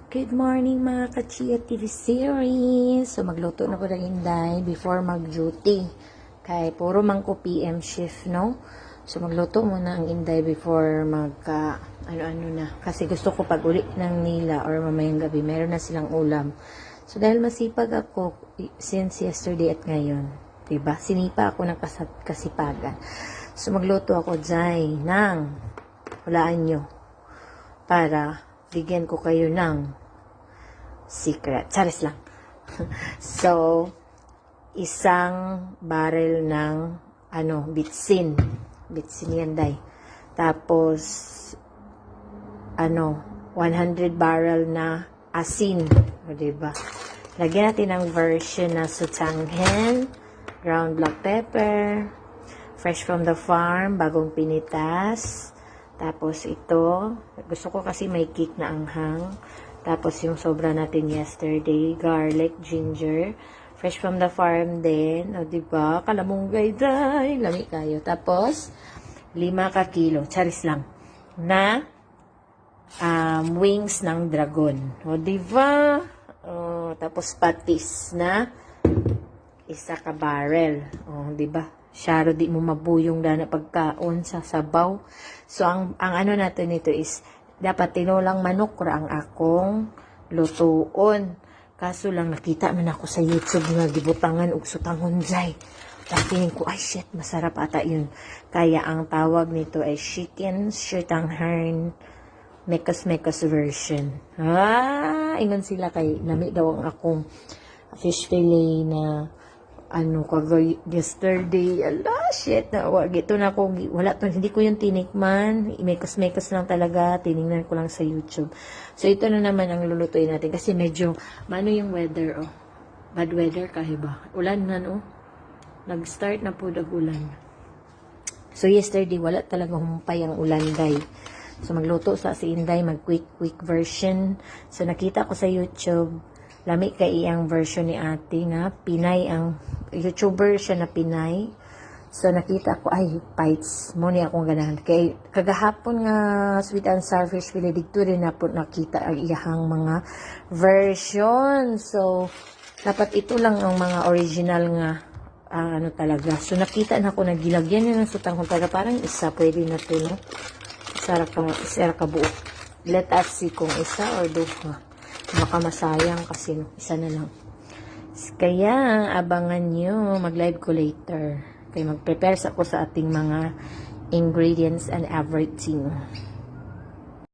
Good morning mga ka-Chia TV series. So magluto na ko ng inday before mag-duty. Kay puro man ko PM shift, no? So magluto muna ang inday before magka ano-ano na. Kasi gusto ko pag uli ng nila or mamayang gabi, meron na silang ulam. So dahil masipag ako since yesterday at ngayon, diba? Sinipa ako ng kasipagan. So magluto ako dyan ng hulaan nyo para bigyan ko kayo ng secret. Charis lang. So, isang barrel ng bitsin. Bitsin yan, day. Tapos, 100 barrel na asin. O, diba? Lagyan natin ng version na sutanghen, ground black pepper, fresh from the farm, bagong pinitas. Tapos ito, gusto ko kasi may kick na anghang. Tapos yung sobra natin yesterday, garlic, ginger, fresh from the farm din. O diba? Kalamunggay day, lami kayo. Tapos, 5 ka kilo, charis lang, na wings ng dragon. O diba? O, tapos patis na 1 ka barrel. O diba? Syaro di mo mabuyong na pagkaon sa sabaw. So, ang ano natin ito is, dapat tinulang manok ra ang akong lutuon. Kaso lang, nakita man ako sa YouTube nga gibutangan og sutangon jay. Tingin ko, ay shit, masarap ata yun. Kaya ang tawag nito ay chicken sutanghen mekos version. Ingon sila kay nami daw ang akong fish fillet na kagay yesterday, shit, ito na ako, hindi ko yung tinikman, mekos lang talaga, tinignan ko lang sa YouTube. So, ito na naman ang lulutuin natin, kasi medyo, yung weather, bad weather, kahiba, ulan na, nag-start na po ulan. So, yesterday, wala talaga humpay ang ulan, day. So, magluto sa si Inday, mag-quick version. So, nakita ko sa YouTube, lami kay iyang version ni ate nga Pinay ang YouTuber siya na Pinay. So nakita ko ay bites mo ni akong ganahan kay kagahapon nga sweet and sour fish fillet dito rin na po nakita ang iyahang mga version. So dapat ito lang ang mga original nga talaga. So nakita na ko nagilagyan niya ng sutang kung parang isa pwede na to, no? Isa ka buo. Let us see kung isa or duha. Baka masayang kasi isa na lang. Kaya abangan nyo, mag-live ko later. Kaya mag-prepare ako sa ating mga ingredients and everything.